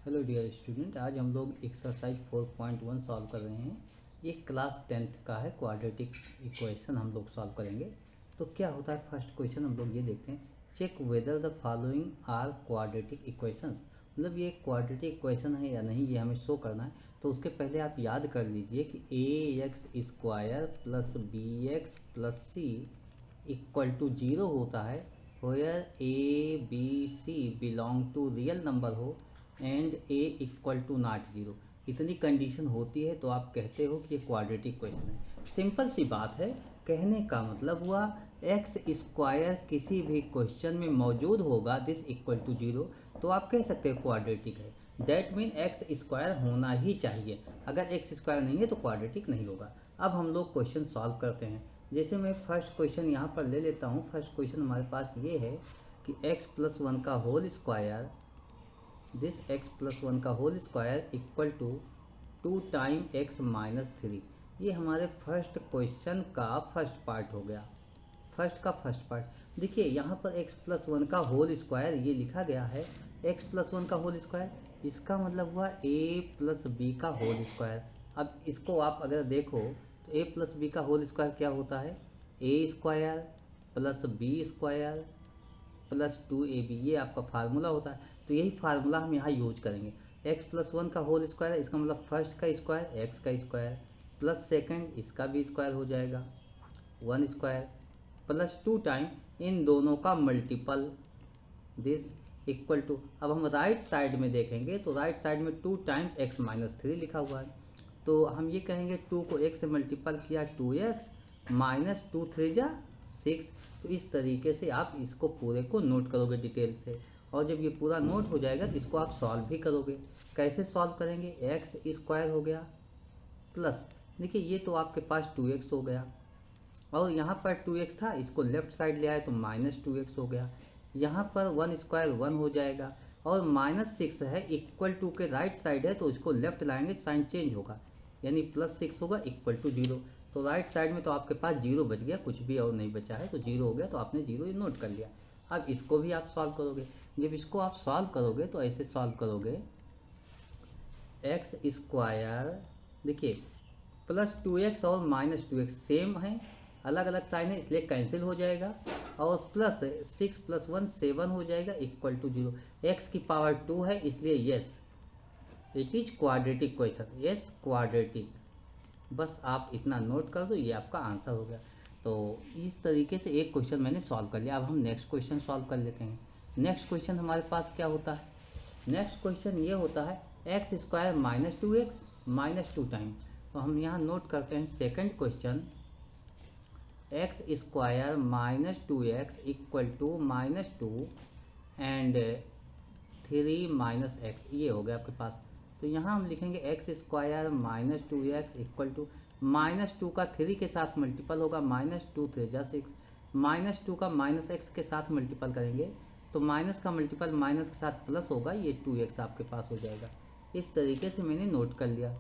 Hello dear student, आज हम लोग एक्सरसाइज 4.1 सॉल्व कर रहे हैं। ये क्लास 10th का है। क्वाड्रेटिक इक्वेशन हम लोग सॉल्व करेंगे। तो क्या होता है, फर्स्ट क्वेश्चन हम लोग ये देखते हैं, check whether the following are quadratic equations. मतलब ये क्वाड्रेटिक इक्वेशन है या नहीं, ये हमें शो करना है। तो उसके पहले आप याद कर लीजिए कि A X square plus B X plus C equal to 0 होता है where A B C belong to real number हो and A equal to not 0। इतनी कंडीशन होती है तो आप कहते हो कि ये क्वाड्रेटिक क्वेश्चन है। सिंपल सी बात है। कहने का मतलब हुआ एक्स स्क्वायर किसी भी क्वेश्चन में मौजूद होगा दिस इक्वल टू 0, तो आप कह सकते हो क्वाड्रेटिक है। डैट मीन एक्स स्क्वायर होना ही चाहिए। अगर एक्स स्क्वायर नहीं है तो क्वाड्रेटिक नहीं होगा। अब हम लोग क्वेश्चन सॉल्व करते हैं। जैसे मैं फर्स्ट क्वेश्चन यहाँ पर ले लेता हूँ। फर्स्ट क्वेश्चन हमारे पास ये है कि x प्लस वन का whole square, this x plus one का whole square equal to 2 time x minus 3। ये हमारे फर्स्ट क्वेश्चन का फर्स्ट पार्ट हो गया। फर्स्ट पार्ट देखिए, यहाँ पर x प्लस वन का होल स्क्वायर ये लिखा गया है। x प्लस वन का होल स्क्वायर, इसका मतलब हुआ a प्लस बी का होल स्क्वायर। अब इसको आप अगर देखो तो a प्लस बी का होल स्क्वायर क्या होता है, a square plus B square plus 2ab, ये आपका फार्मूला होता है। तो यही फार्मूला हम यहाँ यूज करेंगे। x प्लस वन का होल स्क्वायर है, इसका मतलब फर्स्ट का स्क्वायर x का स्क्वायर प्लस सेकंड इसका भी स्क्वायर हो जाएगा 1 स्क्वायर प्लस 2 टाइम इन दोनों का मल्टीपल दिस इक्वल टू। अब हम राइट साइड में देखेंगे तो राइट साइड में 2 टाइम्स x माइनस 3 लिखा हुआ है। तो हम ये कहेंगे 2 को x से मल्टीपल किया 2x माइनस 2 3 जा 6। तो इस तरीके से आप इसको पूरे को नोट करोगे डिटेल से, और जब ये पूरा नोट हो जाएगा तो इसको आप सॉल्व भी करोगे। कैसे सॉल्व करेंगे, एक्स स्क्वायर हो गया प्लस, देखिए ये तो आपके पास 2x हो गया, और यहाँ पर 2x था, इसको लेफ्ट साइड ले आए तो माइनस 2x हो गया। यहाँ पर 1 स्क्वायर 1 हो जाएगा, और माइनस 6 है इक्वल टू के राइट साइड है तो इसको लेफ्ट लाएंगे, साइन चेंज होगा, यानी प्लस 6 होगा इक्वल टू 0। तो राइट साइड में तो आपके पास 0 बच गया, कुछ भी और नहीं बचा है, तो 0 हो गया, तो आपने 0 नोट कर लिया। अब इसको भी आप सॉल्व करोगे। जब इसको आप सॉल्व करोगे तो ऐसे सॉल्व करोगे, एक्स स्क्वायर देखिए प्लस 2x और माइनस 2x सेम है, अलग अलग साइन है इसलिए कैंसिल हो जाएगा, और प्लस 6 प्लस 1 7 हो जाएगा इक्वल टू 0। एक्स की पावर 2 है इसलिए yes it is quadratic question, yes quadratic. बस आप इतना नोट कर दो, ये आपका आंसर हो गया। तो इस तरीके से एक क्वेश्चन मैंने सॉल्व कर लिया। अब हम नेक्स्ट क्वेश्चन सॉल्व कर लेते हैं। नेक्स्ट क्वेश्चन हमारे पास क्या होता है, नेक्स्ट क्वेश्चन ये होता है x square minus 2x minus 2 time. तो हम यहाँ नोट करते हैं second question, x square minus 2x equal to minus 2 and 3 minus x, ये हो गया आपके पास। तो यहाँ हम लिखेंगे x square minus 2x equal to minus 2 का 3 के साथ मल्टीपल होगा, माइनस 2 3 जा 6, माइनस 2 का माइनस एक्स के साथ मल्टीपल करेंगे तो माइनस का मल्टीपल माइनस के साथ प्लस होगा, ये 2x आपके पास हो जाएगा। इस तरीके से मैंने नोट कर लिया,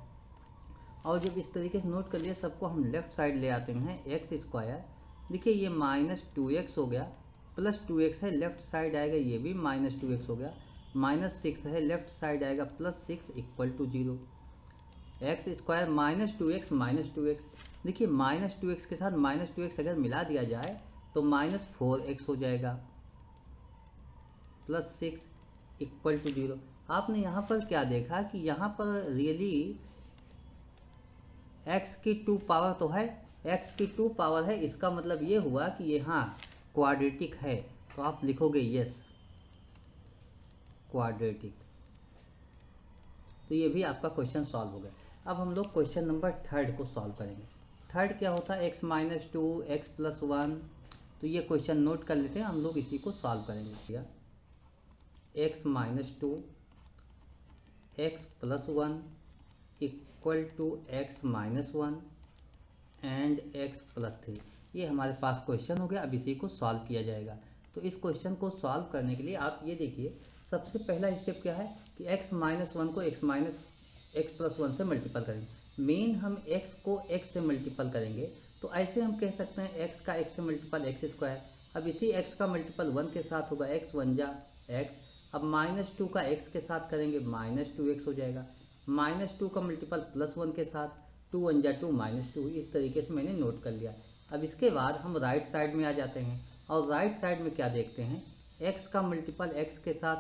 और जब इस तरीके से नोट कर लिया सबको हम लेफ्ट साइड ले आते हैं। एक्स स्क्वायर देखिए ये माइनस 2x हो गया, प्लस 2x है लेफ्ट साइड आएगा, ये भी माइनस 2x हो गया, माइनस 6 है लेफ्ट साइड आएगा plus 6 equal to 0। X square minus 2x देखिए माइनस 2x के साथ माइनस 2x अगर मिला दिया जाए तो माइनस 4x हो जाएगा प्लस 6 इक्वल टू 0। आपने यहाँ पर क्या देखा कि यहाँ पर रियली x की 2 पावर तो है, x की 2 पावर है, इसका मतलब ये हुआ कि ये हाँ क्वाड्रेटिक है। तो आप लिखोगे यस क्वाड्रेटिक। तो ये भी आपका क्वेश्चन सॉल्व हो गया। अब हम लोग क्वेश्चन नंबर थर्ड को सॉल्व करेंगे। थर्ड क्या होता है, x माइनस 2 एक्स प्लस 1। तो ये क्वेश्चन नोट कर लेते हैं, हम लोग इसी को सॉल्व करेंगे। x minus 2 x plus 1 equal to x minus 1 and x plus 3, ये हमारे पास क्वेश्चन हो गया। अब इसी को सॉल्व किया जाएगा। तो इस क्वेश्चन को सॉल्व करने के लिए आप ये देखिए, सबसे पहला स्टेप क्या है कि x माइनस 1 को x प्लस 1 से मल्टीपल करेंगे। मेन हम x को x से मल्टीपल करेंगे, तो ऐसे हम कह सकते हैं x का x से मल्टीपल एक्स स्क्वायर। अब इसी x का मल्टीपल 1 के साथ होगा, x 1 जा x अब -2 का x के साथ करेंगे -2x हो जाएगा। -2 का मल्टीपल +1 के साथ 2 1 जा 2 -2, इस तरीके से मैंने नोट कर लिया। अब इसके बाद हम राइट साइड में आ जाते हैं और राइट साइड में क्या देखते हैं, x का मल्टीपल x के साथ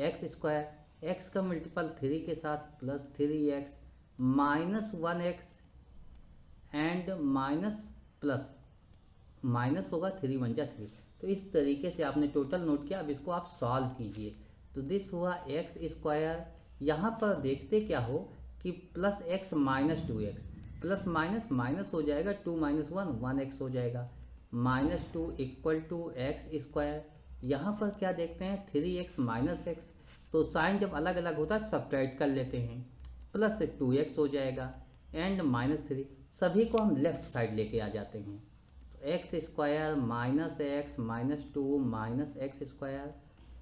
x², x का मल्टीपल 3 के साथ +3x, -1x and plus minus होगा 3 1 जा 3। तो इस तरीके से आपने टोटल नोट किया। अब इसको आप सॉल्व कीजिए। तो दिस हुआ x², यहाँ पर देखते क्या हो कि +x -2x, plus minus minus हो जाएगा, 2 - 1 1x हो जाएगा, -2 = x²। यहाँ पर क्या देखते हैं 3x -x, तो साइन जब अलग अलग होता है सब्ट्रैक्ट कर लेते हैं, +2x हो जाएगा एंड -3। सभी को हम लेफ्ट साइड लेके आ जाते हैं। x² - x -2 -x²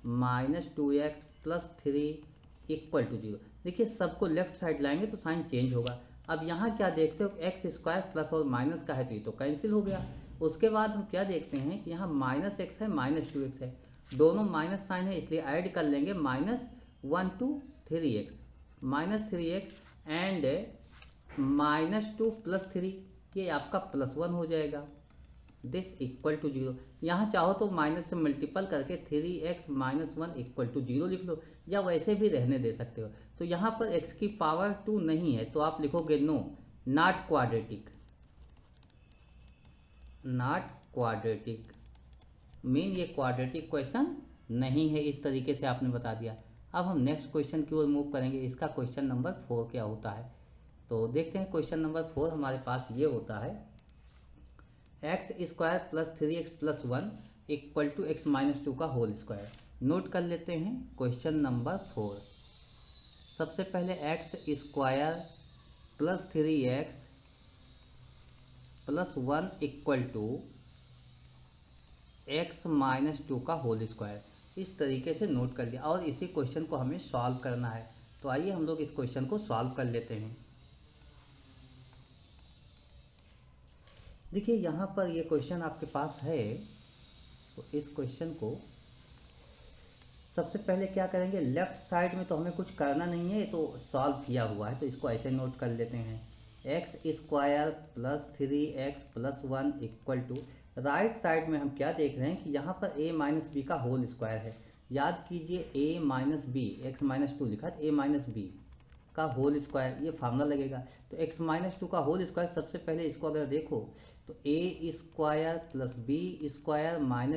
-2x +3 = 0। देखिए सबको लेफ्ट साइड लाएंगे तो साइन चेंज होगा। अब यहाँ क्या देखते हो, x² प्लस और माइनस का है तो ये तो कैंसिल हो गया। उसके बाद हम क्या देखते हैं कि यहाँ -x है -2x है, दोनों माइनस साइन है इसलिए ऐड कर लेंगे, -1 2 3x -3x एंड -2 +3, ये आपका +1 हो जाएगा। दिस = 0। यहाँ चाहो तो माइनस से मल्टीपल करके 3x - 1 = 0 लिख लो, या वैसे भी रहने दे सकते हो। तो यहाँ पर x की पावर 2 नहीं है तो आप लिखोगे no, not quadratic. Not quadratic mean ये क्वाड्रेटिक क्वेश्चन नहीं है। इस तरीके से आपने बता दिया। अब हम नेक्स्ट क्वेश्चन की ओर मूव करेंगे। इसका क्वेश्चन नंबर 4 क्या होता है, तो देखते हैं। क्वेश्चन नंबर 4 हमारे पास ये होता है, x² + 3x + 1 = x - 2 का होल स्क्वायर। नोट कर लेते हैं क्वेश्चन नंबर 4। सबसे पहले x² + 3x + 1 = x - 2 का होल स्क्वायर। इस तरीके से नोट कर लिया और इसी क्वेश्चन को हमें सॉल्व करना है। तो आइए हम लोग इस क्वेश्चन को सॉल्व कर लेते हैं। देखिए यहाँ पर ये क्वेश्चन आपके पास है, तो इस क्वेश्चन को सबसे पहले क्या करेंगे, लेफ्ट साइड में तो हमें कुछ करना नहीं है, तो सॉल्व किया हुआ है तो इसको ऐसे नोट कर लेते हैं। x² + 3x + 1 = राइट साइड में हम क्या देख रहे हैं कि यहाँ पर a - b का होल स्क्वायर है। याद कीजिए a - b, x - 2 लिखा है, a - b का होल स्क्वायर, ये फार्मूला लगेगा। तो x - 2 का होल स्क्वायर, सबसे पहले इसको अगर देखो तो a² + b²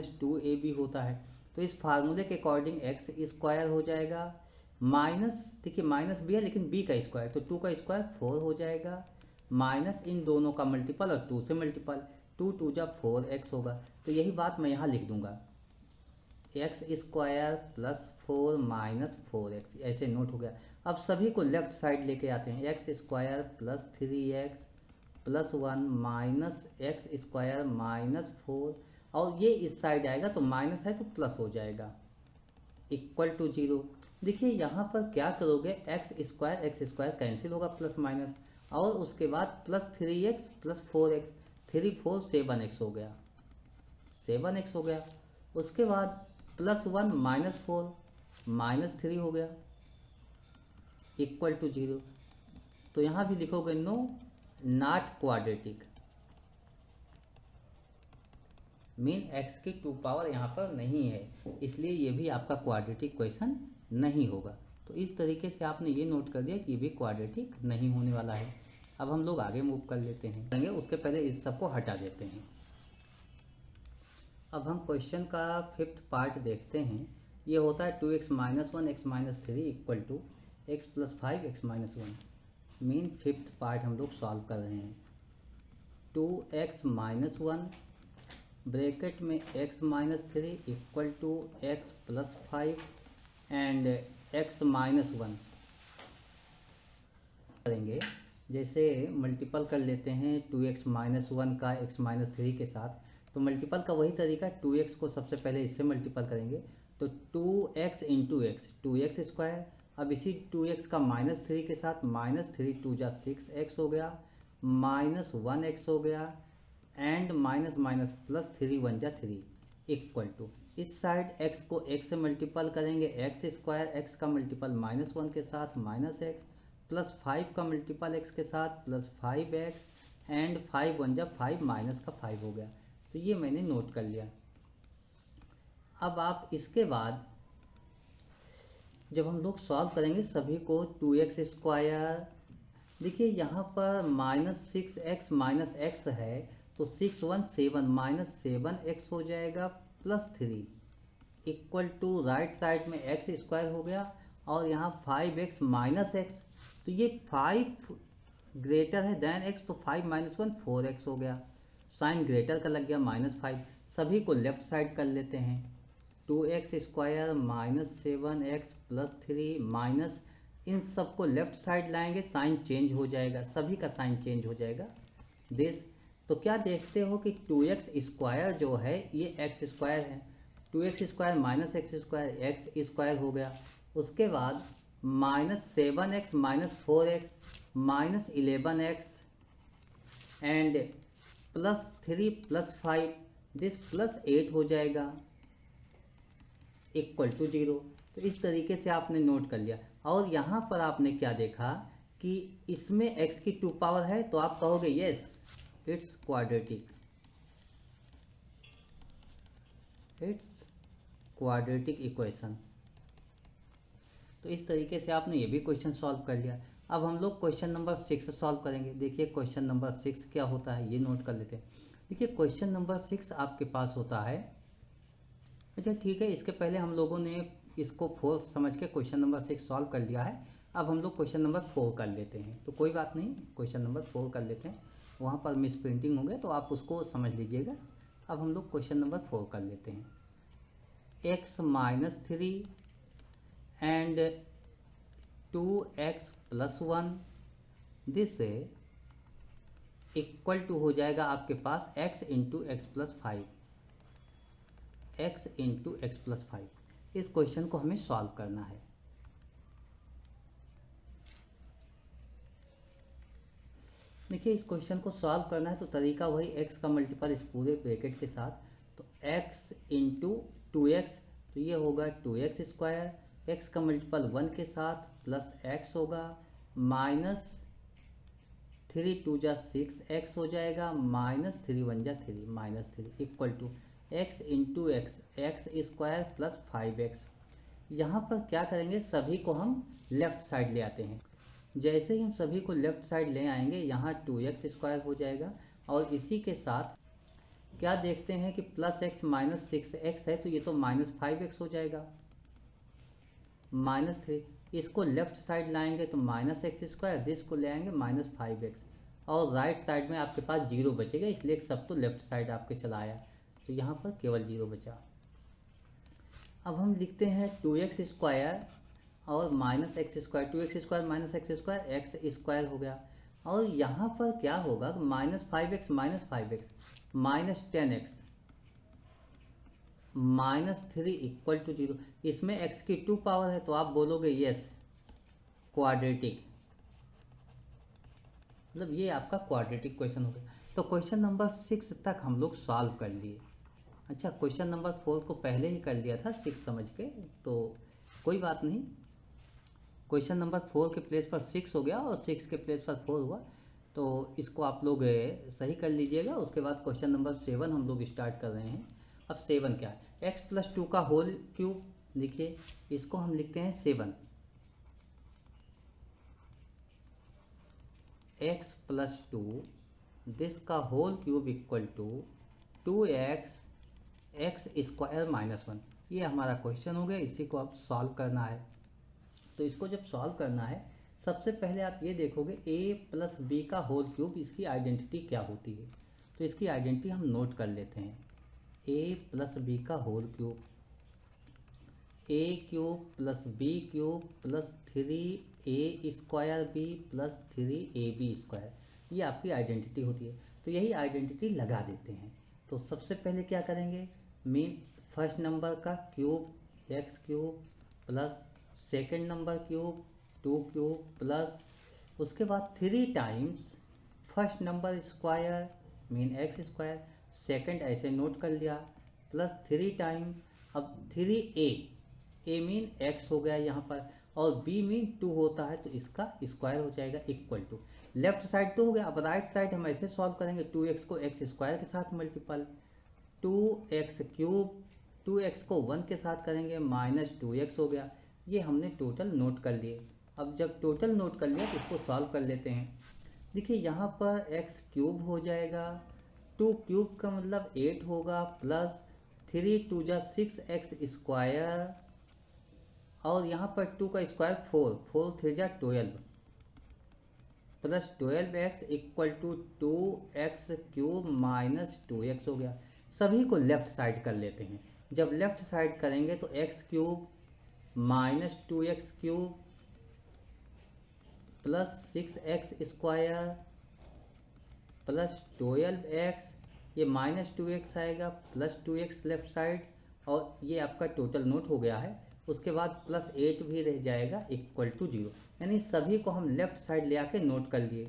- 2ab होता है। तो इस फार्मूले के अकॉर्डिंग x² हो जाएगा, माइनस, देखिए माइनस b है लेकिन b का स्क्वायर, तो 2 का स्क्वायर 4 हो जाएगा, माइनस इन दोनों का मल्टीपल और 2 से मल्टीपल, 2 2 जा 4x होगा। तो यही बात मैं यहाँ लिख दूंगा, x² + 4 - 4x, ऐसे नोट हो गया। अब सभी को लेफ्ट साइड लेके आते हैं, x² + 3x + 1 - x² - 4, और ये इस साइड आएगा तो माइनस है तो प्लस हो जाएगा, = 0। देखिए यहाँ पर क्या करोगे, x² कैंसिल होगा प्लस माइनस, और उसके बाद +3x + 4x, 3 4 7x हो गया, 7x हो गया। उसके बाद +1 - 4 -3 हो गया, = 0। तो यहाँ भी लिखोगे no, not quadratic, mean x की 2 पावर यहाँ पर नहीं है, इसलिए ये भी आपका क्वाड्रेटिक क्वेश्चन नहीं होगा। तो इस तरीके से आपने ये नोट कर दिया कि ये भी क्वाड्रेटिक नहीं होने वाला है। अब हम लोग आगे मूव कर लेते हैं, उसके पहले इस सबको हटा देते हैं। अब हम क्वेश्चन का 5th पार्ट देखते हैं। ये होता है 2x - 1 x - 3 = x + 5 x - 1। Mean 5th part हम लोग सॉल्व कर रहे हैं। 2x - 1 ब्रैकेट में x - 3 = x + 5 एंड x - 1 करेंगे। जैसे मल्टीपल कर लेते हैं 2x - 1 का x - 3 के साथ, तो मल्टीपल का वही तरीका, 2x को सबसे पहले इससे मल्टीपल करेंगे तो 2x × x 2x²। अब इसी 2x का -3 के साथ -3 2 जा 6x हो गया, -1x हो गया एंड माइनस माइनस प्लस 3 1 जा 3 = इस साइड x को x से मल्टीपल करेंगे, एक्स स्क्वायर, x का मल्टीपल -1 के साथ -x, प्लस 5 का मल्टीपल x के साथ प्लस 5x, एंड 5 1 जा 5 माइनस का 5 हो गया। तो ये मैंने नोट कर लिया। अब आप इसके बाद जब हम लोग सॉल्व करेंगे सभी को, 2x स्क्वायर, देखिए यहाँ पर -6x माइनस एक्स है, तो 6 1 7 -7x हो जाएगा plus 3 equal to right side में x स्क्वायर हो गया, और यहाँ 5x माइनस एक्स, तो ये 5 ग्रेटर है देन x, तो 5 - 1 4x हो गया, साइन ग्रेटर का लग गया -5। सभी को लेफ्ट साइड कर लेते हैं, 2x square -7x plus 3 minus, इन सबको लेफ्ट साइड लाएंगे, साइन चेंज हो जाएगा, सभी का साइन चेंज हो जाएगा दिस। तो क्या देखते हो कि 2x स्क्वायर जो है ये x स्क्वायर है, 2x square minus x square x square हो गया। उसके बाद -7x -4x -11x and plus 3 plus 5, this plus 8 हो जाएगा इक्वल टू 0। तो इस तरीके से आपने नोट कर लिया। और यहाँ पर आपने क्या देखा कि इसमें x की 2 पावर है, तो आप कहोगे yes it's quadratic, it's quadratic equation. तो इस तरीके से आपने ये भी क्वेश्चन सॉल्व कर लिया। अब हम लोग क्वेश्चन नंबर 6 सॉल्व करेंगे। देखिए क्वेश्चन नंबर 6 क्या होता है ये नोट कर लेते हैं। देखिए क्वेश्चन नंबर 6 आपके पास होता है, अच्छा ठीक है, इसके पहले हम लोगों ने इसको 4 समझ के क्वेश्चन नंबर 6 सॉल्व कर लिया है। अब हम लोग क्वेश्चन नंबर 4 कर लेते हैं, तो कोई बात नहीं, क्वेश्चन नंबर 4 कर लेते हैं। वहाँ पर मिस प्रिंटिंग हो गया तो आप उसको समझ लीजिएगा। अब हम लोग क्वेश्चन नंबर 4 कर लेते हैं। x - 3 and 2x + 1 this equal to हो जाएगा आपके पास x × x + 5, x × x + 5। इस क्वेश्चन को हमें सॉल्व करना है। देखिए इस क्वेश्चन को सॉल्व करना है तो तरीका वही, x का मल्टीपल इस पूरे ब्रैकेट के साथ, तो x × 2x, तो ये होगा 2x स्क्वायर, x का मल्टीपल 1 के साथ प्लस x होगा, माइनस 3 2 जा 6x हो जाएगा, -3 1 जा 3 -3 equal to x × x square plus 5x। यहाँ पर क्या करेंगे, सभी को हम लेफ्ट साइड ले आते हैं। जैसे ही हम सभी को लेफ्ट साइड ले आएंगे यहाँ 2x स्क्वायर हो जाएगा, और इसी के साथ क्या देखते हैं कि प्लस x माइनस 6x है, तो ये तो -5x हो जाएगा, -3, इसको लेफ्ट साइड लाएंगे तो -x स्क्वायर, दिस को ले आएंगे -5x, और राइट साइड में आपके पास 0 बचेगा, इसलिए सब तो लेफ्ट साइड आपके चला आया, तो यहाँ पर केवल 0 बचा। अब हम लिखते हैं 2x स्क्वायर और -x square, 2x square -x square x square हो गया, और यहाँ पर क्या होगा, -5x -10x -3 इक्वल टू 0। इसमें x की 2 पावर है, तो आप बोलोगे यस क्वाड्रेटिक, मतलब ये आपका क्वाड्रेटिक क्वेश्चन हो गया। तो क्वेश्चन नंबर 6 तक हम लोग सॉल्व कर लिए। अच्छा क्वेश्चन नंबर 4 को पहले ही कर लिया था 6 समझ के, तो कोई बात नहीं, क्वेश्चन नंबर 4 के प्लेस पर 6 हो गया और 6 के प्लेस पर 4 हुआ, तो इसको आप लोग सही कर लीजिएगा। उसके बाद क्वेश्चन नंबर 7 हम लोग स्टार्ट कर रहे हैं। अब 7 क्या है, x + 2 का होल क्यूब, देखिए इसको हम लिखते हैं 7, x + 2 दिस का whole cube equal to 2x x square -1। ये हमारा क्वेश्चन हो गया, इसी को अब सॉल्व करना है। तो इसको जब सॉल्व करना है, सबसे पहले आप ये देखोगे a + b का होल क्यूब, इसकी आइडेंटिटी क्या होती है, तो इसकी आइडेंटिटी हम नोट कर लेते हैं। a + b का whole cube, a³ + b³ + 3a² b + 3ab², ये आपकी आइडेंटिटी होती है। तो यही आइडेंटिटी लगा देते हैं। तो सबसे पहले क्या करेंगे, मीन फर्स्ट नंबर का cube x³ plus second number cube 2³ plus उसके बाद 3 times first number square mean x square, second ऐसे नोट कर लिया, प्लस 3 टाइम अब 3a मीन x हो गया यहाँ पर, और b मीन 2 होता है, तो इसका स्क्वायर हो जाएगा इक्वल टू, लेफ्ट साइड तो हो गया। अब राइट साइड हम ऐसे सॉल्व करेंगे, 2x को x स्क्वायर के साथ मल्टीपल, 2x क्यूब, 2x को 1 के साथ करेंगे माइनस 2x हो गया। ये हमने टोटल नोट कर लिए। अब जब टोटल नोट कर लिया तो इसको सॉल्व कर लेते हैं। देखिए यहाँ पर x क्यूब हो जाएगा, 2 क्यूब का मतलब 8 होगा, प्लस 3 2 जा 6x स्क्वायर, और यहाँ पर 2 का स्क्वायर 4, 4 3 जा 12, plus 12x equal to 2x cube minus 2x हो गया। सभी को लेफ्ट साइड कर लेते हैं। जब लेफ्ट साइड करेंगे तो x cube minus 2x cube plus 6x square plus 12x, ये माइनस 2x आएगा, प्लस 2x लेफ्ट साइड, और ये आपका टोटल नोट हो गया है। उसके बाद प्लस 8 भी रह जाएगा इक्वल टू 0। यानी सभी को हम लेफ्ट साइड ले आके नोट कर लिए,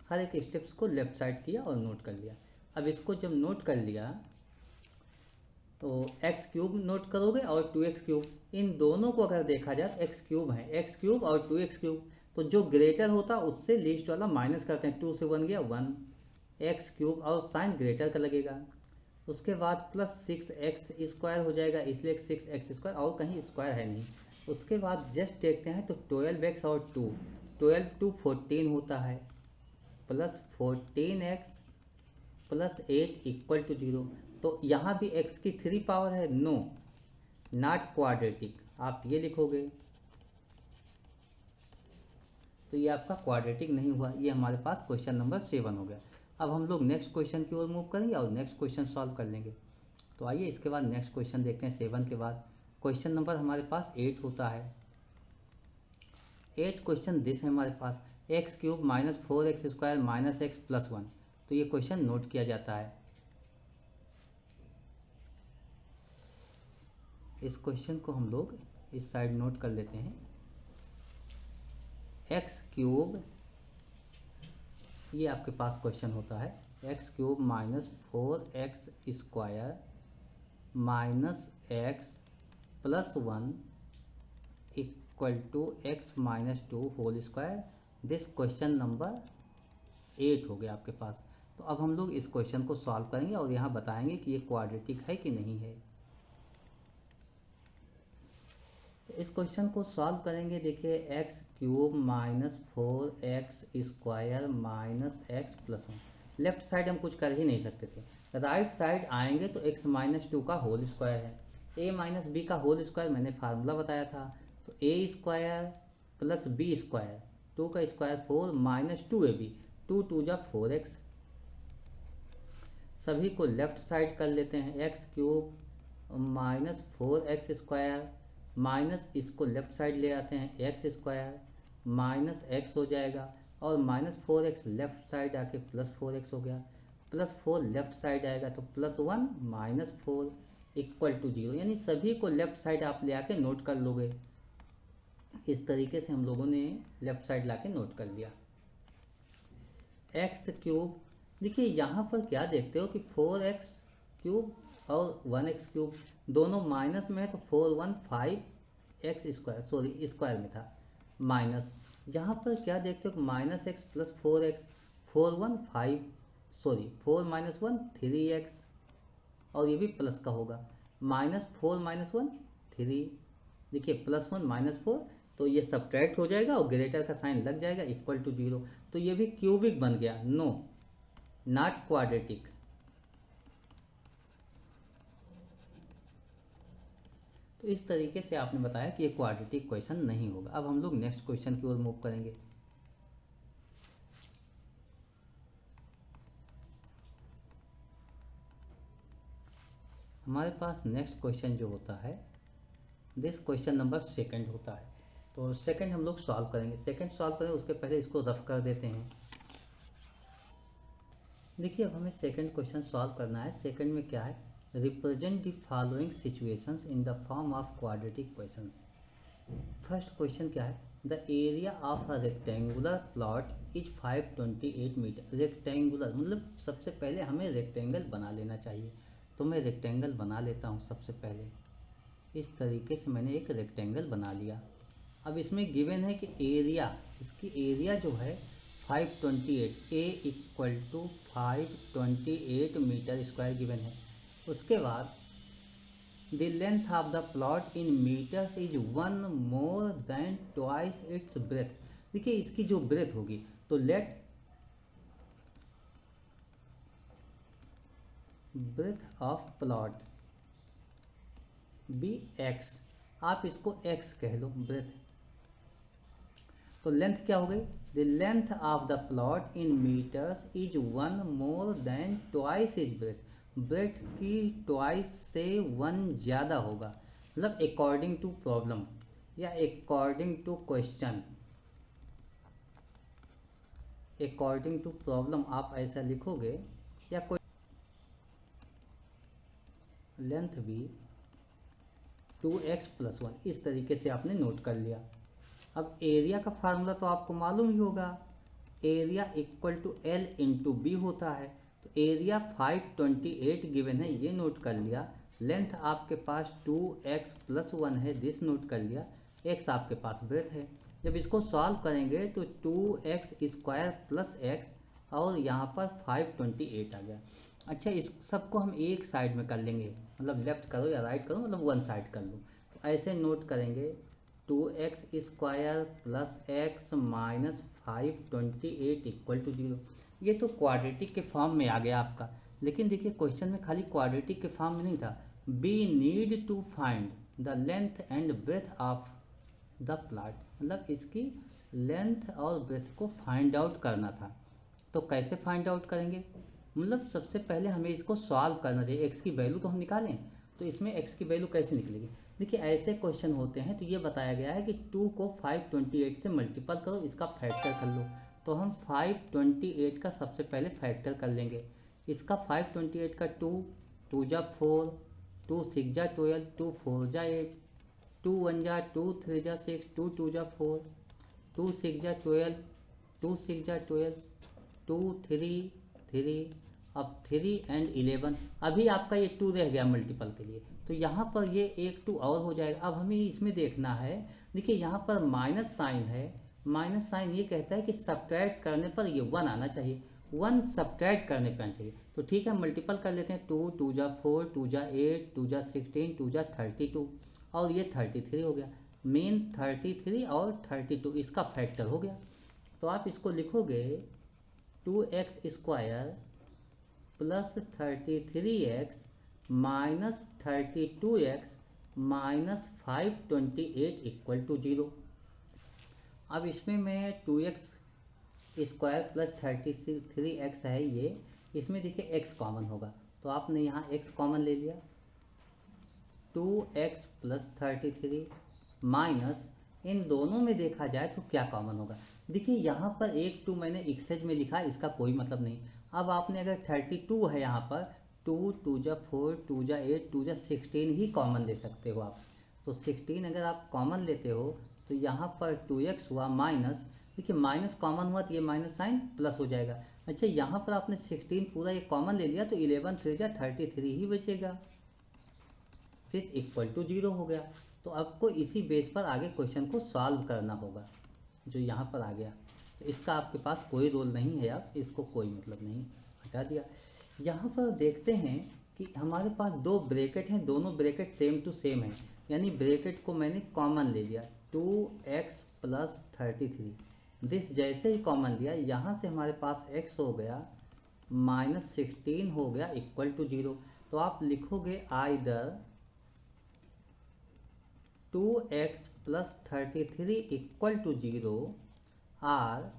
हर एक स्टेप्स को लेफ्ट साइड किया और नोट कर लिया। अब इसको जब नोट कर लिया तो x क्यूब नोट करोगे और 2x क्यूब, इन दोनों को अगर देखा जाए तो x क्यूब है, x क्यूब और 2x क्यूब, तो जो ग्रेटर होता उससे लीस्ट वाला माइनस करते हैं, 2 से 1 गया 1, x क्यूब और साइन ग्रेटर का लगेगा। उसके बाद प्लस 6x स्क्वायर हो जाएगा, इसलिए 6x स्क्वायर, और कहीं स्क्वायर है नहीं। उसके बाद जस्ट देखते हैं तो 12x और 2, 12 टू 14 होता है, plus 14x plus 8 equal to 0। तो यहाँ भी x की 3 पावर है, नो नॉट क्वाड्रेटिक, आप ये लिखोगे, तो ये आपका क्वाड्रेटिक नहीं हुआ। ये हमारे पास क्वेश्चन नंबर 7 हो गया। अब हम लोग नेक्स्ट क्वेश्चन की ओर मूव करेंगे और नेक्स्ट क्वेश्चन सॉल्व कर लेंगे। तो आइए इसके बाद नेक्स्ट क्वेश्चन देखते हैं। 7 के बाद क्वेश्चन नंबर हमारे पास 8 होता है। 8 क्वेश्चन दिस है हमारे पास, x cube minus 4x square minus x plus 1। तो ये क्वेश्चन नोट किया जाता है। इस क्वेश्चन को हम लोग इस साइड नोट कर लेते हैं। एक्स क्यूब, ये आपके पास क्वेश्चन होता है, x cube minus 4x square minus x plus 1 equal to x minus 2 whole square. This question number 8 हो गया आपके पास। तो अब हम लोग इस क्वेश्चन को सॉल्व करेंगे और यहाँ बताएंगे कि ये क्वाड्रेटिक है कि नहीं है। तो इस क्वेश्चन को सॉल्व करेंगे। देखिए x cube minus 4x square minus x plus 1, left side हम कुछ कर ही नहीं सकते थे। राइट साइड आएंगे तो x माइनस 2 का होल स्क्वायर है, a माइनस बी का होल स्क्वायर मैंने फार्मूला बताया था, तो a square plus B square, 2 का स्क्वायर 4 माइनस 2ab, 2 2 जा 4x। सभी को लेफ्ट साइड कर लेते हैं, x cube minus 4x square minus इसको लेफ्ट साइड ले आते हैं, एक्स स्क्वायर माइनस एक्स हो जाएगा, और माइनस 4x लेफ्ट साइड आके प्लस 4x हो गया, प्लस 4 लेफ्ट साइड आएगा तो प्लस 1 माइनस 4 इक्वल टू 0। यानी सभी को लेफ्ट साइड आप ले आके नोट कर लोगे। इस तरीके से हम लोगों ने लेफ्ट साइड ला के नोट कर लिया। एक्स क्यूब, देखिए यहाँ पर क्या देखते हो कि 4x क्यूब और 1x क्यूब दोनों माइनस में है, तो 4 1 5x स्क्वायर, सॉरी स्क्वायर में था माइनस। यहाँ पर क्या देखते हो कि minus x plus 4x, 4 1 5, sorry 4 minus 1 3x, और ये भी प्लस का होगा, माइनस 4 माइनस 1 3, देखिए प्लस 1 माइनस 4, तो ये सब्ट्रैक्ट हो जाएगा और ग्रेटर का साइन लग जाएगा इक्वल टू 0। तो ये भी क्यूबिक बन गया, नो नॉट क्वाड्रेटिक। तो इस तरीके से आपने बताया कि ये क्वाड्रेटिक क्वेश्चन नहीं होगा। अब हम लोग नेक्स्ट क्वेश्चन की ओर मूव करेंगे। हमारे पास नेक्स्ट क्वेश्चन जो होता है, दिस क्वेश्चन नंबर 2 होता है। तो सेकंड हम लोग सॉल्व करेंगे। सेकंड सॉल्व करें उसके पहले इसको रफ कर देते हैं। देखिए अब हमें सेकंड क्वेश्चन सॉल्व करना है। सेकंड में क्या है, represent the following situations in the form of quadratic questions. First question क्या है, the area of a rectangular plot is 528 metre. Rectangular मतलब सबसे पहले हमें रेक्टेंगल बना लेना चाहिए। तो मैं रेक्टेंगल बना लेता हूँ सबसे पहले। इस तरीके से मैंने एक रेक्टेंगल बना लिया। अब इसमें गिवन है कि एरिया, इसकी एरिया जो है 528, a equal to 528 metre square given है। उसके बाद the length of the plot in metres is 1 more than twice its breadth. देखिए इसकी जो ब्रेथ होगी, तो let breadth of plot be x, आप इसको एक्स कह लो ब्रेथ। तो लेंथ क्या हो गई, the length of the plot in metres is 1 more than twice is breadth. Breadth की ट्वाइस से 1 ज़्यादा होगा, मतलब अकॉर्डिंग टू प्रॉब्लम या according to question, according to problem आप ऐसा लिखोगे, या कोई लेंथ भी 2x + 1 इस तरीके से आपने नोट कर लिया। अब एरिया का फार्मूला तो आपको मालूम ही होगा, area equal to L into B होता है। तो एरिया 528 गिवन है, ये नोट कर लिया। लेंथ आपके पास 2x + 1 है, दिस नोट कर लिया। x आपके पास ब्रेथ है। जब इसको सॉल्व करेंगे तो 2x² + x और यहाँ पर 528 आ गया। अच्छा, इस सबको हम एक साइड में कर लेंगे, मतलब लेफ्ट करो या राइट करो, मतलब वन साइड कर लो। तो ऐसे नोट करेंगे 2x² + x - 528 = 0। ये तो क्वाड्रेटिक के फॉर्म में आ गया आपका, लेकिन देखिए क्वेश्चन में खाली क्वाड्रेटिक के फॉर्म में नहीं था। Be need to find the length and breadth of the plot, मतलब इसकी लेंथ और ब्रेथ को फाइंड आउट करना था। तो कैसे फाइंड आउट करेंगे, मतलब सबसे पहले हमें इसको सॉल्व करना चाहिए। एक्स की वैल्यू तो हम निकालें, तो इसमें एक्स की वैल्यू कैसे निकलेगी। देखिए ऐसे क्वेश्चन होते हैं, तो ये बताया गया है कि 2 को 528 से मल्टीपल करो, इसका फैक्टर कर लो। तो हम 528 का सबसे पहले फैक्टर कर लेंगे। इसका 528 का 2, 2 जा 4, 2 6 जा 12, 2 4 जा 8, 2 1 जा 2, 3 जा 6, 2 2 जा 4, 2 6 जा 12, 2 6 जा 12, 2 3 3, अब 3 and 11। अभी आपका ये 2 रह गया मल्टीपल के लिए, तो यहाँ पर ये एक 2 और हो जाएगा। अब हमें इसमें देखना है, देखिए यहाँ पर माइनस साइन है, माइनस साइन ये कहता है कि सब्ट्रैक्ट करने पर ये 1 आना चाहिए, 1 सब्ट्रैक्ट करने पर आना चाहिए। तो ठीक है, मल्टीपल कर लेते हैं। 2 2 जा 4, 2 जा 8, 2 जा 16, 2 जा 32 और ये 33 हो गया। मेन 33 और 32 इसका फैक्टर हो गया। तो आप इसको लिखोगे 2x² + 33x - 32x - 528 = 0। अब इसमें मैं 2x² + 33x है ये, इसमें देखिए x कॉमन होगा, तो आपने यहाँ x कॉमन ले लिया। 2x + 33 माइनस, इन दोनों में देखा जाए तो क्या कॉमन होगा। देखिए यहाँ पर एक 2 मैंने एक्सेज में लिखा, इसका कोई मतलब नहीं। अब आपने अगर 32 है यहाँ पर, 2 2 जा 4, 2 जा 8, 2 जा 16 ही कॉमन ले सकते हो आप। तो 16 अगर आप कॉमन लेते हो तो यहाँ पर 2x हुआ माइनस, देखिए माइनस कॉमन हुआ तो ये माइनस साइन प्लस हो जाएगा। अच्छा, यहाँ पर आपने 16 पूरा ये कॉमन ले लिया, तो 11 3 जा 33 ही बचेगा, दिस इक्वल टू 0 हो गया। तो आपको इसी बेस पर आगे क्वेश्चन को सॉल्व करना होगा, जो यहाँ पर आ गया। तो इसका आपके पास कोई रोल नहीं है, आप इसको कोई मतलब नहीं, हटा दिया। यहाँ पर देखते हैं कि हमारे पास 2 ब्रैकेट हैं, दोनों ब्रैकेट सेम टू सेम है, यानी ब्रैकेट को मैंने कॉमन ले लिया। 2x + 33, दिस जैसे ही कॉमन लिया, यहाँ से हमारे पास x हो गया -16 हो गया = 0। तो आप लिखोगे आइदर 2x + 33 = 0 और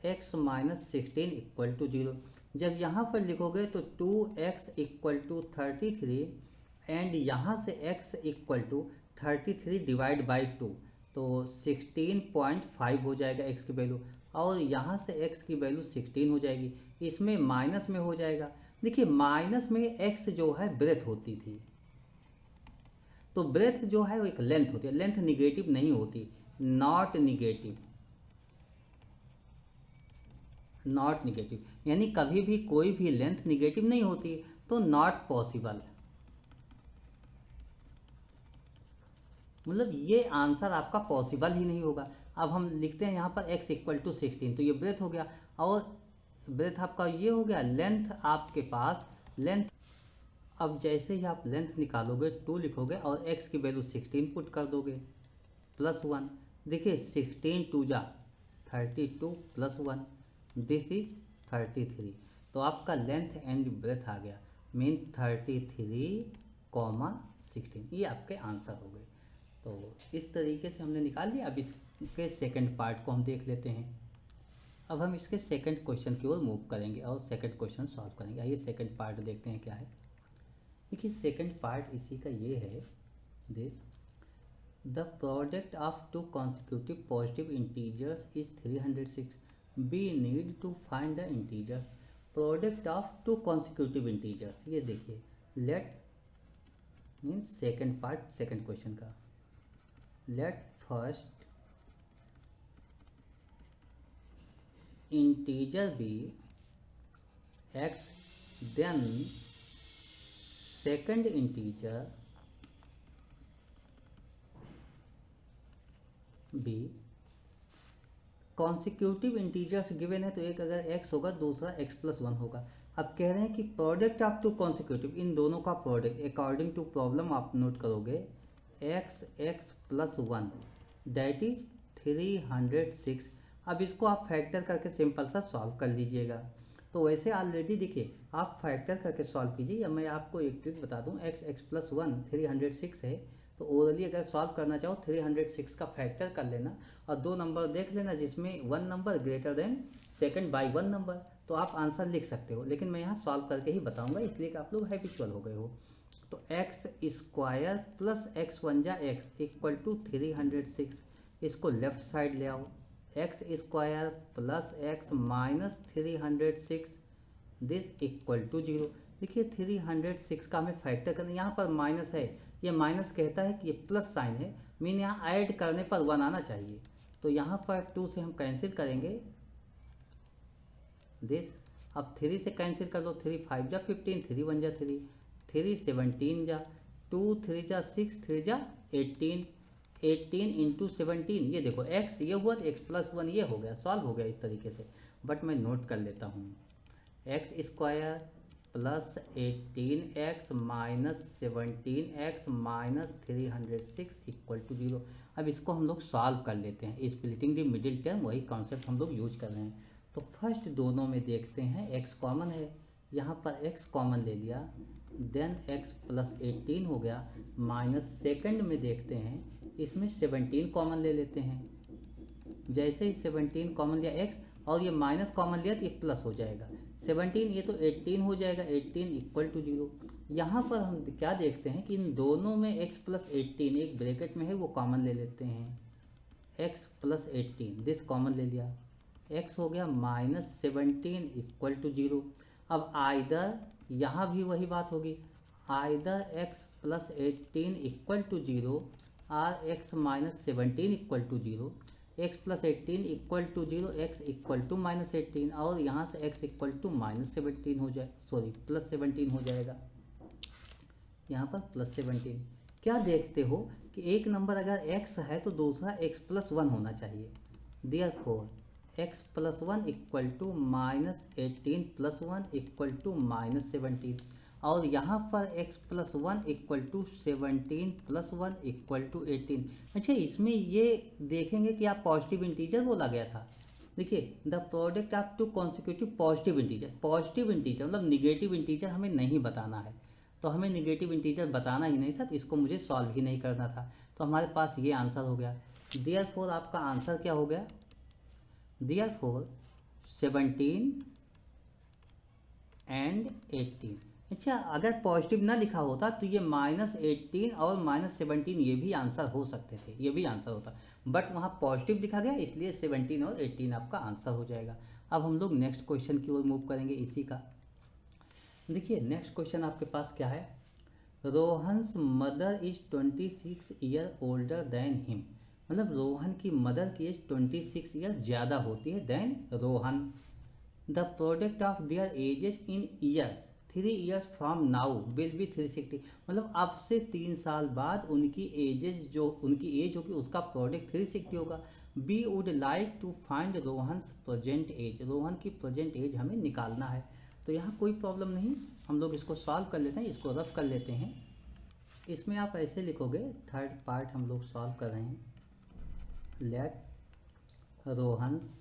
x - 16 = 0। जब यहाँ पर लिखोगे तो 2x = 33 एंड यहाँ से x = 33 डिवाइड बाई 2, तो 16.5 हो जाएगा x की वैल्यू, और यहाँ से x की वैल्यू 16 हो जाएगी। इसमें माइनस में हो जाएगा। देखिए माइनस में x जो है ब्रेथ होती थी, तो ब्रेथ जो है वो एक लेंथ होती है, लेंथ निगेटिव नहीं होती, नॉट निगेटिव, नॉट निगेटिव, यानी कभी भी कोई भी लेंथ निगेटिव नहीं होती। तो नॉट पॉसिबल, मतलब ये आंसर आपका पॉसिबल ही नहीं होगा। अब हम लिखते हैं यहाँ पर x इक्वल टू 16, तो ये ब्रेथ हो गया, और ब्रेथ आपका ये हो गया, लेंथ आपके पास लेंथ। अब जैसे ही आप लेंथ निकालोगे 2 लिखोगे और x की वैल्यू 16 पुट कर दोगे प्लस 1। देखिए 16 2 जा 32 प्लस 1, दिस इज 33। तो आपका लेंथ एंड ब्रेथ आ गया, मीन 33 कॉमा 16, ये आपके आंसर हो गए। तो इस तरीके से हमने निकाल लिया। अब इसके सेकंड पार्ट को हम देख लेते हैं। अब हम इसके सेकंड क्वेश्चन की ओर मूव करेंगे और सेकंड क्वेश्चन सॉल्व करेंगे। आइए सेकंड पार्ट देखते हैं क्या है। देखिए सेकंड पार्ट इसी का ये है, this the product of two consecutive positive integers is 306, we need to find the integers. Product of two consecutive integers, ये देखिए let means second part second question का, let first integer be x, then second integer b। Consecutive integers given है, तो एक अगर x होगा दूसरा x plus 1 होगा। अब कह रहे हैं कि प्रोडक्ट ऑफ टू कॉन्सिक्यूटिव, इन दोनों का प्रोडक्ट अकॉर्डिंग टू प्रॉब्लम आप नोट करोगे x प्लस 1 दैट इज 306। अब इसको आप फैक्टर करके सिंपल सा सॉल्व कर लीजिएगा। तो वैसे ऑलरेडी देखिए आप फैक्टर करके सॉल्व कीजिए, या मैं आपको एक ट्रिक बता दूं, x प्लस 1 306 है, तो ओरली अगर सॉल्व करना चाहो 306 का फैक्टर कर लेना और 2 नंबर देख लेना जिसमें 1 number greater than second by 1 number, तो आप आंसर लिख सकते हो। लेकिन मैं यहाँ सॉल्व करके ही बताऊंगा, इसलिए कि आप लोग हैबिचुअल हो गए हो। तो एक्स स्क्वायर प्लस एक्स 1 जा एक्स इक्वल टू 306, इसको लेफ्ट साइड ले आओ, x square plus x minus 306 this equal to 0। देखिए 306 का हमें फैक्टर करना, यहाँ पर माइनस है, ये माइनस कहता है कि ये प्लस साइन है, मीन यहाँ ऐड करने पर 1 आना चाहिए। तो यहाँ पर 2 से हम कैंसिल करेंगे दिस। अब 3 से कैंसिल कर लो, 3 5 जा 15, 3 1 जा 3, 3 17 जा 2 3 जा 6, 3 जा 18, 18 इंटू 17, ये देखो x ये हुआ तो x प्लस 1 ये हो गया, सॉल्व हो गया इस तरीके से। बट मैं नोट कर लेता हूँ, x square plus 18x minus 17x minus 306 equal to 0। अब इसको हम लोग सॉल्व कर लेते हैं, स्प्लिटिंग द मिडिल टर्म, वही कॉन्सेप्ट हम लोग यूज कर रहे हैं। तो फर्स्ट दोनों में देखते हैं, x कॉमन है, यहाँ पर x कॉमन ले लिया, देन x प्लस 18 हो गया, माइनस सेकंड में देखते हैं, इसमें 17 कॉमन ले लेते हैं। जैसे ही 17 कॉमन लिया x और ये माइनस कॉमन लिया तो ये प्लस हो जाएगा, 17 ये तो 18 हो जाएगा, 18 इक्वल टू 0। यहाँ पर हम क्या देखते हैं कि इन दोनों में x प्लस 18 एक ब्रैकेट में है, वो कॉमन ले लेते हैं, x प्लस 18 दिस कॉमन ले लिया, x हो गया माइनस 17 इक्वल टू 0। अब आइदर यहाँ भी वही बात होगी, either x plus 18 equal to 0 और x minus 17 equal to 0, x plus 18 equal to 0, x equal to minus 18, और यहाँ से x इक्वल टू माइनस 17 हो जाए, सॉरी प्लस 17 हो जाएगा, यहाँ पर प्लस 17। क्या देखते हो कि एक नंबर अगर x है तो दूसरा x प्लस 1 होना चाहिए, therefore x plus 1 equal to minus 18 plus 1 equal to minus 17, और यहाँ पर x plus 1 equal to 17 plus 1 equal to 18। अच्छा इसमें ये देखेंगे कि आप पॉजिटिव इंटीजर बोला गया था, देखिए the product of two consecutive positive integer, positive integer मतलब निगेटिव इंटीजर हमें नहीं बताना है, तो हमें निगेटिव इंटीजर बताना ही नहीं था, तो इसको मुझे सॉल्व ही नहीं करना था, तो हमारे पास ये आंसर हो गया। देयरफॉर आपका आंसर क्या हो गया, देयरफॉर 17 एंड 18। अच्छा अगर पॉजिटिव ना लिखा होता तो ये माइनस 18 और माइनस 17 ये भी आंसर हो सकते थे, ये भी आंसर होता, बट वहाँ पॉजिटिव लिखा गया इसलिए 17 और 18 आपका आंसर हो जाएगा। अब हम लोग नेक्स्ट क्वेश्चन की ओर मूव करेंगे इसी का। देखिए नेक्स्ट क्वेश्चन आपके पास क्या है, Rohan's mother is 26 year older than him, मतलब रोहन की मदर की एज 26 ईयर ज़्यादा होती है than Rohan. The product of their ages in years 3 years from now will be 360, मतलब अब से 3 साल बाद उनकी एज होगी उसका प्रोडक्ट 360 होगा। We would like to find Rohan's present age, Rohan की प्रेजेंट एज हमें निकालना है। तो यहाँ कोई प्रॉब्लम नहीं, हम लोग इसको सॉल्व कर लेते हैं, इसको रफ कर लेते हैं। इसमें आप ऐसे लिखोगे, थर्ड पार्ट हम लोग सॉल्व कर रहे हैं, let Rohan's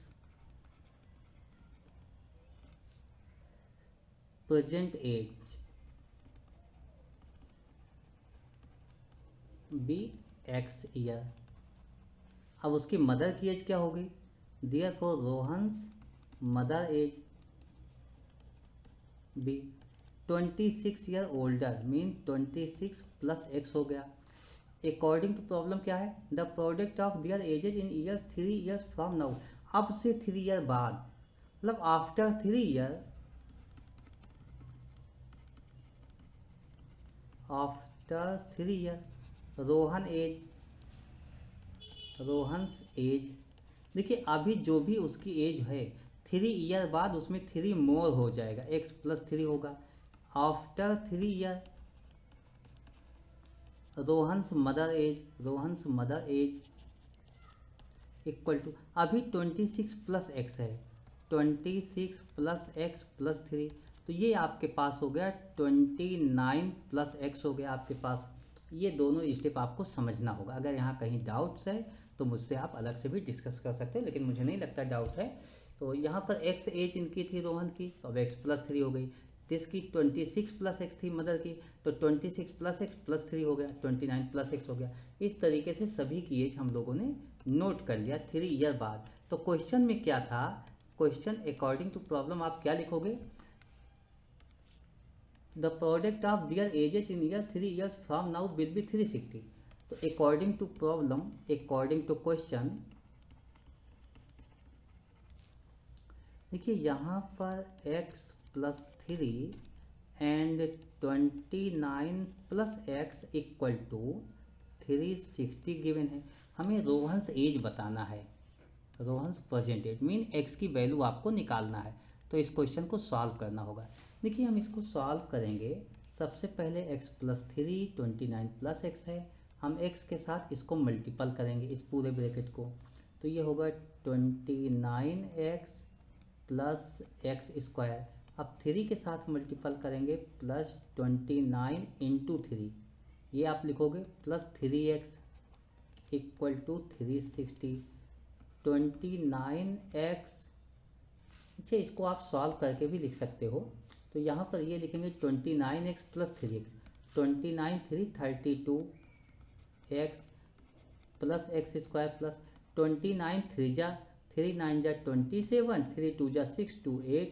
present age be x year. अब उसकी मदर की एज क्या होगी, therefore Rohan's mother age be 26 year older, mean 26 plus x हो गया। अकॉर्डिंग टू प्रॉब्लम क्या है, the product of their ages in year 3 years from now, अब से 3 ईयर बाद, मतलब after 3 year, after 3 year Rohan's age, देखिए अभी जो भी उसकी एज है 3 ईयर बाद उसमें 3 मोर हो जाएगा, x प्लस 3 होगा। After 3 year Rohan's mother age equal to, अभी 26 प्लस एक्स है, 26 प्लस एक्स प्लस 3, तो ये आपके पास हो गया 29 प्लस एक्स हो गया आपके पास। ये दोनों स्टेप आपको समझना होगा, अगर यहाँ कहीं डाउट्स है तो मुझसे आप अलग से भी डिस्कस कर सकते हैं, लेकिन मुझे नहीं लगता डाउट है। तो यहाँ पर एक्स एज इनकी थी रोहन की, तो अब एक्स प्लस 3 हो गई, इसकी 26 प्लस एक्स थी मदर की, तो 26 प्लस एक्स प्लस 3 हो गया, 29 प्लस एक्स हो गया। इस तरीके से सभी की एज हम लोगों ने नोट कर लिया 3 ईयर बाद। तो क्वेश्चन में क्या था, क्वेश्चन अकॉर्डिंग टू प्रॉब्लम आप क्या लिखोगे, the product of their ages in year 3 years from now will be 360। तो according to problem, according to question, देखिए यहाँ पर x plus 3 and 29 plus x equal to 360 given है। हमें रोहन्स एज बताना है, Rohan's present age mean x की value आपको निकालना है, तो इस क्वेश्चन को सॉल्व करना होगा। देखिए हम इसको सॉल्व करेंगे, सबसे पहले x प्लस 3 29 प्लस एक्स है, हम x के साथ इसको मल्टीपल करेंगे इस पूरे ब्रैकेट को, तो ये होगा 29x प्लस एक्स स्क्वायर। अब 3 के साथ मल्टीपल करेंगे, प्लस 29 इंटू 3, ये आप लिखोगे plus 3x equal to 360, 29x, अच्छा इसको आप सॉल्व करके भी लिख सकते हो। तो यहाँ पर ये लिखेंगे 29x plus 3x, 29 3 32x plus x square plus 29 3 जा 3 9 जा 27, 3 2 जा 6 2 8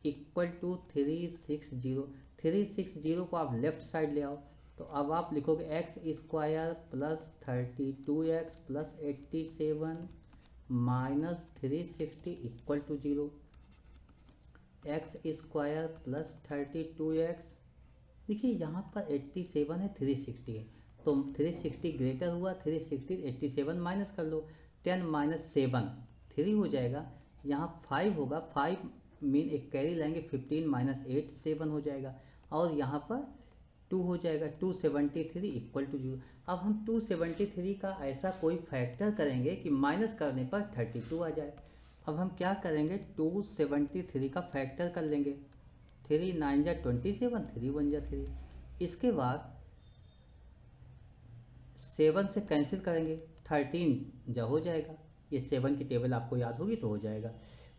इक्वल टू 360। 360 को आप लेफ्ट साइड ले आओ, तो अब आप लिखोगे x square plus 32x plus 87 minus 360 equal to 0, x square plus 32x, देखिए यहाँ पर 87 है 360 है, तो 360 ग्रेटर हुआ, 360 87 माइनस कर लो, 10 माइनस 7 3 हो जाएगा, यहाँ 5 होगा, 5 मीन एक कैरी लाएंगे, 15 माइनस 8 7 हो जाएगा, और यहाँ पर 2 हो जाएगा, 273 इक्वल टू 0। अब हम 273 का ऐसा कोई फैक्टर करेंगे कि माइनस करने पर 32 आ जाए। अब हम क्या करेंगे, 273 का फैक्टर कर लेंगे, 3 9 जा 27, 3 1 जा 3, इसके बाद 7 से कैंसिल करेंगे, 13 जा हो जाएगा, ये 7 की टेबल आपको याद होगी तो हो जाएगा।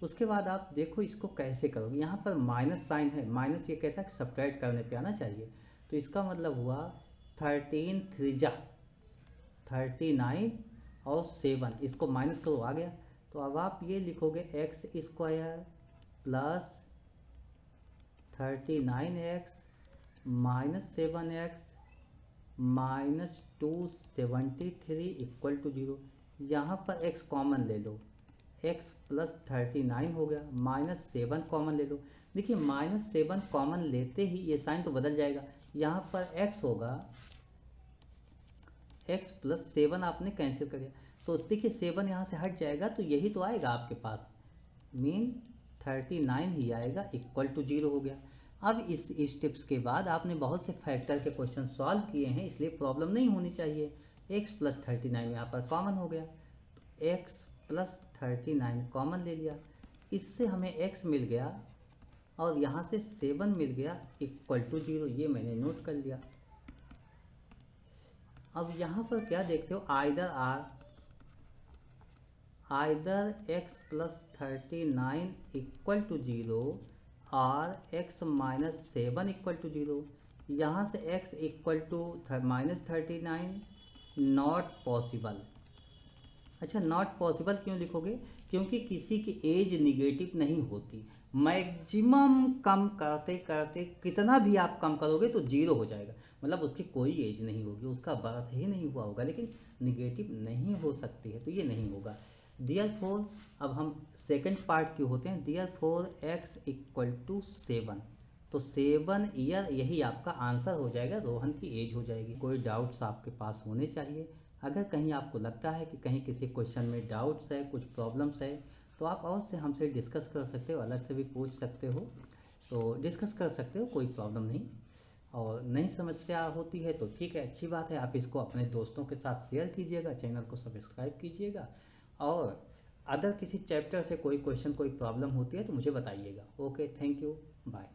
उसके बाद आप देखो इसको कैसे करोगे, यहाँ पर माइनस साइन है, माइनस ये कहता है कि सब्ट्रैक्ट करने पे आना चाहिए, तो इसका मतलब हुआ 13 3 जा 39 और 7, इसको माइनस करो आ गया। तो अब आप ये लिखोगे x square plus 39x minus 7x minus 273 equal to 0, यहाँ पर x कॉमन ले लो, x प्लस 39 हो गया, माइनस 7 कॉमन ले लो, देखिए माइनस 7 कॉमन लेते ही ये साइन तो बदल जाएगा, यहाँ पर x होगा, x प्लस 7 आपने कैंसिल कर दिया, तो देखिए 7 यहाँ से हट जाएगा, तो यही तो आएगा आपके पास, मीन 39 ही आएगा, इक्वल टू 0 हो गया। अब इस स्टेप्स के बाद आपने बहुत से फैक्टर के क्वेश्चन सॉल्व किए हैं, इसलिए प्रॉब्लम नहीं होनी चाहिए। x प्लस 39 यहाँ पर कॉमन हो गया, तो x प्लस 39 कॉमन ले लिया, इससे हमें x मिल गया और यहाँ से 7 मिल गया इक्वल टू 0, ये मैंने नोट कर लिया। अब यहाँ पर क्या देखते हो, either x plus 39 equal to 0 और x माइनस 7 इक्वल टू 0। यहाँ से x equal to minus 39 not possible. अच्छा, नॉट पॉसिबल क्यों लिखोगे? क्योंकि किसी की एज निगेटिव नहीं होती। मैक्सिमम कम करते करते कितना भी आप कम करोगे तो जीरो हो जाएगा, मतलब उसकी कोई एज नहीं होगी, उसका बर्थ ही नहीं हुआ होगा, लेकिन निगेटिव नहीं हो सकती है, तो ये नहीं होगा। देयरफॉर अब हम सेकंड पार्ट क्यों होते हैं, देयरफॉर x इक्वल टू 7, तो 7 ईयर यही आपका आंसर हो जाएगा, रोहन की एज हो जाएगी। कोई डाउट्स आपके पास होने चाहिए। अगर कहीं आपको लगता है कि कहीं किसी क्वेश्चन में डाउट्स है, कुछ प्रॉब्लम्स है, तो आप अवश्य हमसे डिस्कस कर सकते हो, अलग से भी पूछ सकते हो, तो डिस्कस कर सकते हो, कोई प्रॉब्लम नहीं। और नई समस्या होती है तो ठीक है, अच्छी बात है, आप इसको अपने दोस्तों के साथ शेयर कीजिएगा, चैनल को सब्सक्राइब कीजिएगा, और अदर किसी चैप्टर से कोई क्वेश्चन कोई प्रॉब्लम होती है तो मुझे बताइएगा। Okay, thank you, bye.